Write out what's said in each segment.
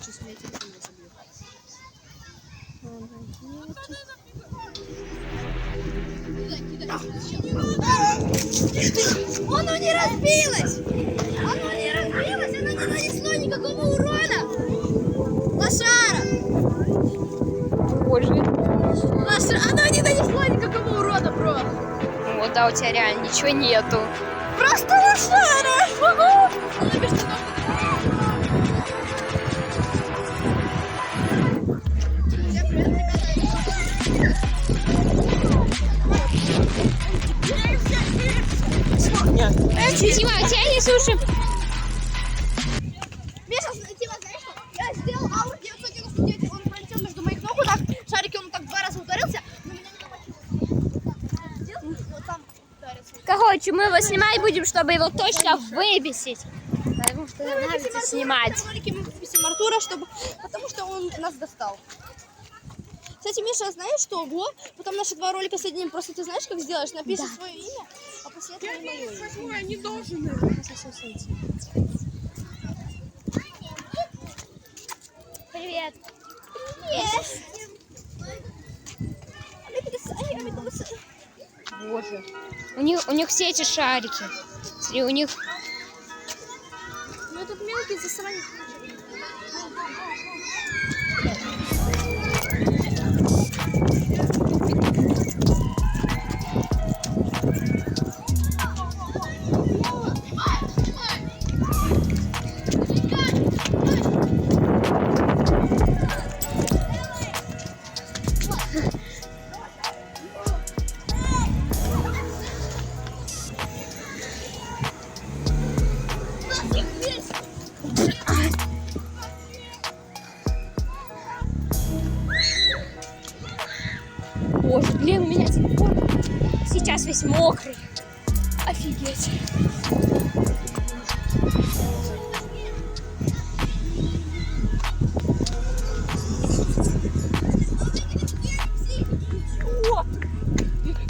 Сейчас меня телефон разобьет. Оно не разбилось! Оно не разбилось! Оно не нанесло никакого урона! Лошара! Боже. Оно не нанесло никакого урона, бро! Вот, да, у тебя реально ничего нету. Просто лошара! Тима, у тебя не суши. Миша, Тима, знаешь что? Я сделал аур 999, он пролетел между моих ног, вот так, шарики, он так 2 раза ударился, но меня не замочил. Вот там ударился. Короче, мы его снимать будем, чтобы его точно выбесить. Потому что надо снимать. Мы выпустим Артура, потому что он нас достал. Кстати, Миша, знаешь что? Потом наши 2 ролика соединим. Просто ты знаешь, как сделаешь? Напишешь свое имя, а после этого и мое имя. Я не должен. Привет. Боже. У них все эти шарики. Смотри, у них... Ну тут мелкий засранец. Боже, блин, у меня телефон сейчас весь мокрый. Офигеть.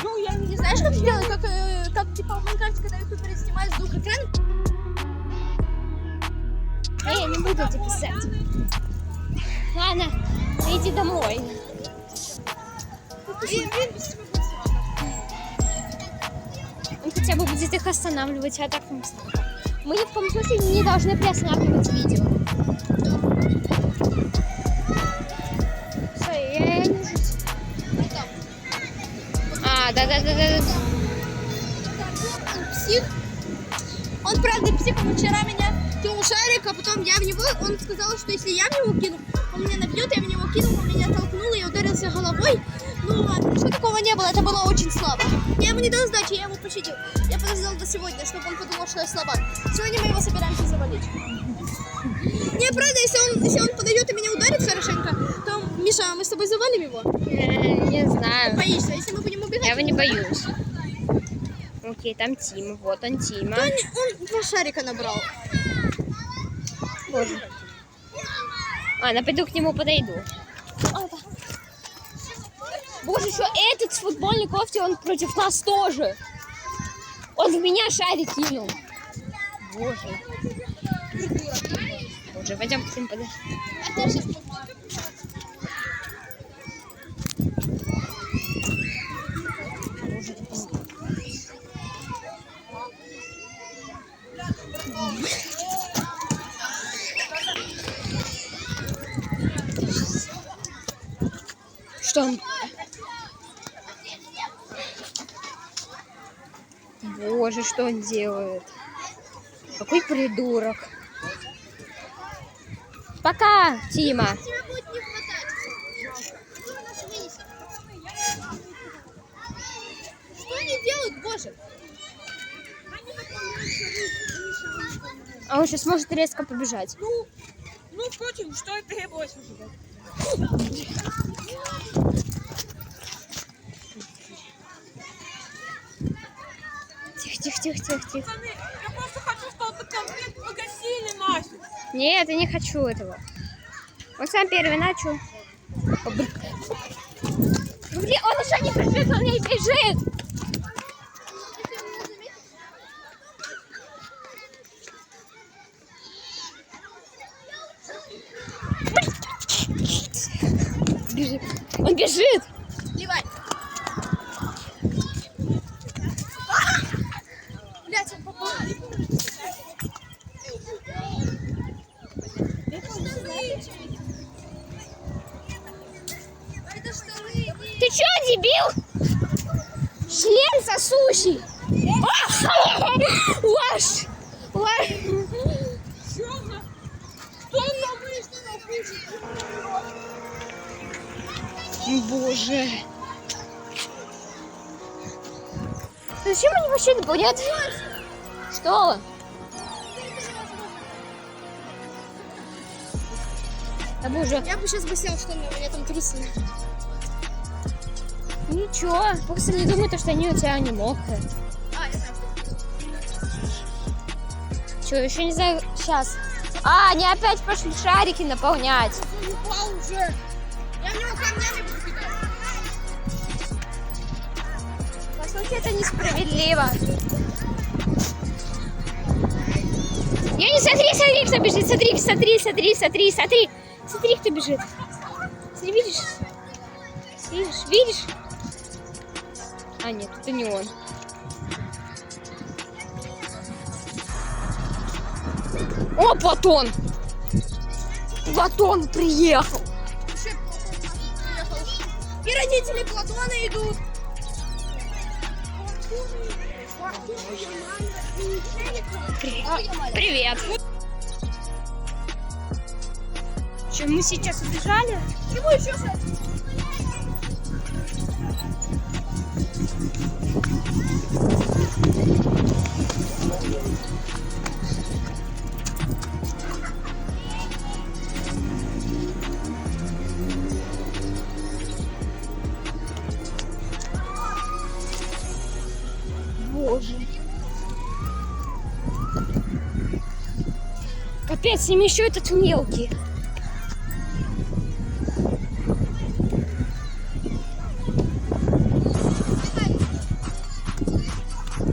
Ну, я не знаешь, как сделать, как типа в Майнкрафте, когда ютуберы снимают с 2 экранов. А я не буду это писать. Ладно, иди домой. Он хотя бы будет их останавливать, а так мы ни в коем случае не должны приостанавливать видео. Все, я не вижу. Да. Псих. Он правда псих, он вчера меня кинул шарик, а потом я в него, он сказал, что если я в него кину, он меня набьет, я в него кинул, он меня толкнул, я ударился головой. Ну ладно, что такого не было, это было очень слабо. Я ему не дал сдачи, я его пощадил. Я подождал до сегодня, чтобы он подумал, что я слаба. Сегодня мы его собираемся завалить. Не, правда, если он подойдет и меня ударит хорошенько, то, Миша, мы с тобой завалим его? Не знаю. Боишься, если мы будем убегать? Я его не боюсь. Окей, там Тима, вот он Тима. Он 2 шарика набрал. Боже. Ладно, пойду к нему подойду. Боже, еще этот с футбольной кофте, он против нас тоже. Он в меня шарик кинул. Боже. Боже, пойдем к ним подойдем. Что он? Боже, что он делает? Какой придурок. Пока, Тима. Тебя будет не хватать. Что они делают, боже? А он сейчас может резко побежать. Ну, впрочем, что и требовалось уже. Тихо. Пацаны, я просто хочу, чтобы конфет погасили нафиг. Нет, я не хочу этого. Он сам первый начал. Блин, он еще не бежит, он не бежит. бежит. Он бежит. Ливай. Блять, он попал. Это штаны. Ты чё, дебил? Член сосущий. Лаш. Лаш. Боже. Зачем они вообще говорят? Что? Да боже. Я бы сейчас бы снял штаны, у меня там трусы. Ничего. Просто не думай, что они у тебя не мокрые. Я знаю. Че, еще не знаю. Сейчас. А, они опять пошли шарики наполнять. Он упал уже. Я в него камнями буду кидать. По сути, это несправедливо. Я не смотри, кто бежит. Смотри, кто бежит. Смотри, видишь? Видишь? А, нет, это не он. О, Платон! Платон приехал! И родители Платона идут. Привет! Что, мы сейчас убежали? Чего еще же? Боже. Капец, с ним еще этот мелкий.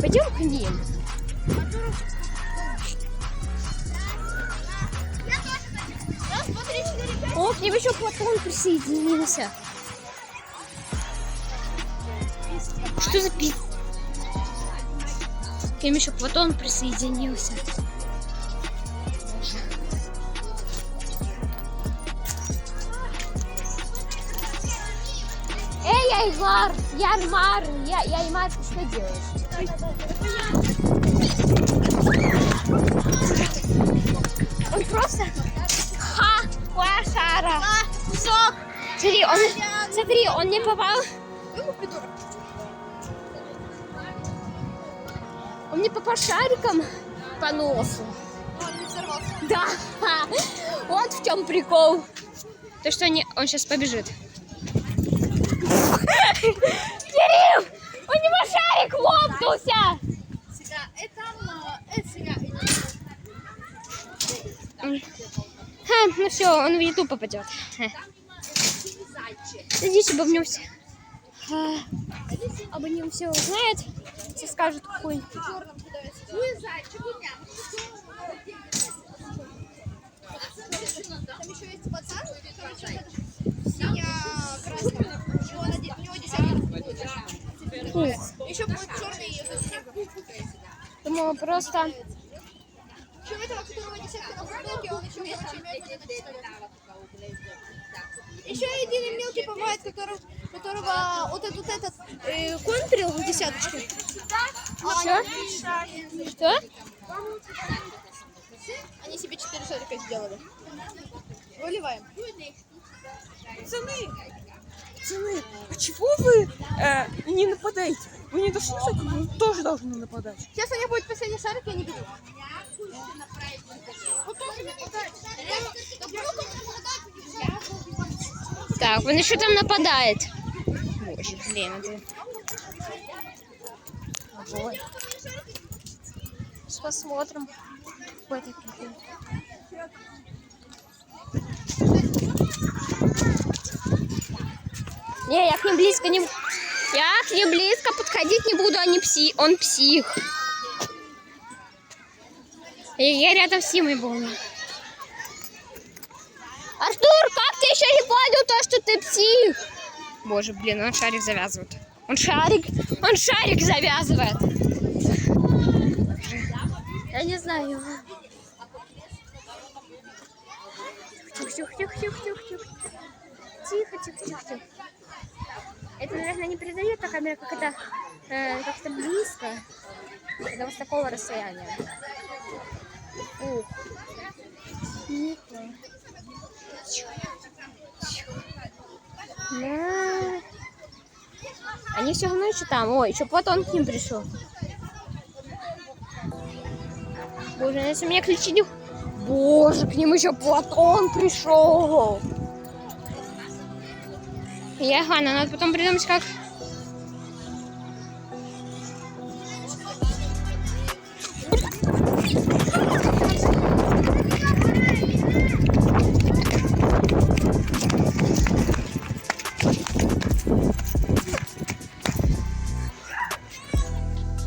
Пойдем к ним. О, к ним еще Платон присоединился. Что за пи... К ним еще Платон присоединился. Эй, Айвар! Ярмар! Ярмар, ты что делаешь? Он просто... Ха! Лошара! Кусок. Смотри, он не попал. Он не попал шариком по носу. Он не взорвался. Да! Вот в чем прикол. То, что он сейчас побежит. Кирилл! У него шарик лопнулся! Ну все, он в YouTube попадет. Надеюсь, обо нем все узнает, все скажут какой. Там еще есть пацан, короче, синя-красная. У него 10 будет. Еще будет черный и этот снег. Думаю, просто... Еще у этого, которого десятка на футболке, он еще мелкий. Еще один мелкий бывает, которого вот этот контрил в десяточке. Что? Они себе 4 шарика сделали. Выливаем. Пацаны, а чего вы не нападаете? Вы не должны, вы тоже должны нападать. Сейчас у них будет последний шарик, я не беру. Так, он еще там нападает. Боже, блин, это... Ой. Сейчас посмотрим. Какой это кипит. Не, я к ним близко не... Я к ним близко подходить не буду, он псих. Я рядом с Симой был. Артур, как ты еще не понял то, что ты псих! Боже, блин, он шарик завязывает. Он шарик завязывает. Я не знаю. Тихо. Тихо. Это, наверное, не передает та камера, как это как-то близко. Это вот с такого расстояния. Ух. Тихо. Да. Они все равно еще там. Ой, еще Платон к ним пришел. Боже, если меня ключи не... Боже, к ним еще Платон пришел. Ладно, надо потом придумать, как...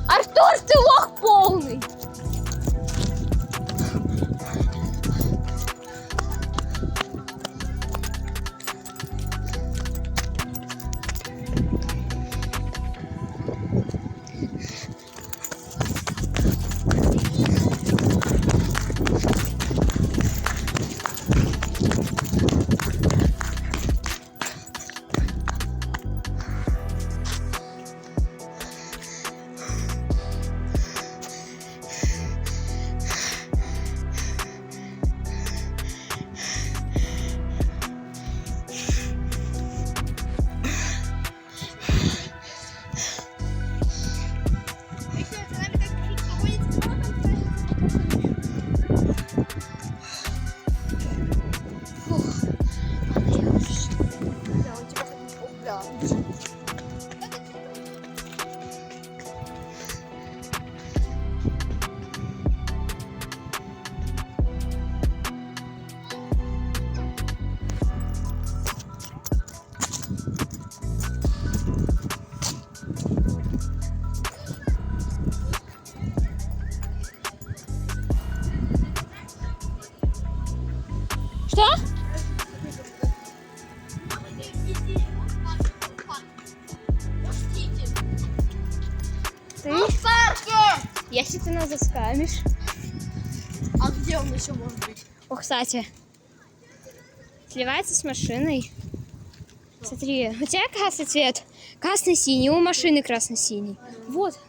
Артур, ты лох полный! Что? Ты? Если ты нас заскамишь. А где он еще может быть? О, кстати. Сливается с машиной. Смотри, у тебя красный цвет. Красно-синий, у машины красно-синий. Вот.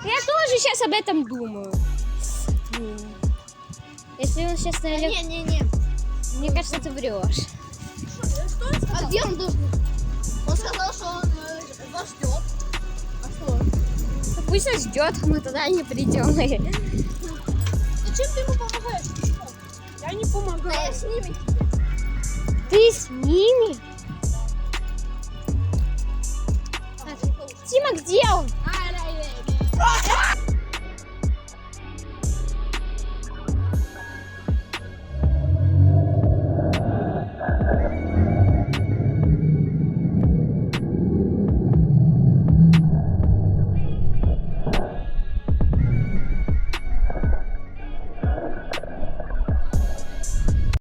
Я тоже сейчас об этом думаю. Если он сейчас налег... Не. Мне кажется, ты врешь. А где он должен? Он сказал, что он вас ждет. А что? Ну, пусть он ждет, мы туда не придем. Зачем ты ему помогаешь? Почему? Я не Да помогаю. я с ними. Ты с ними? Тима, где он? А,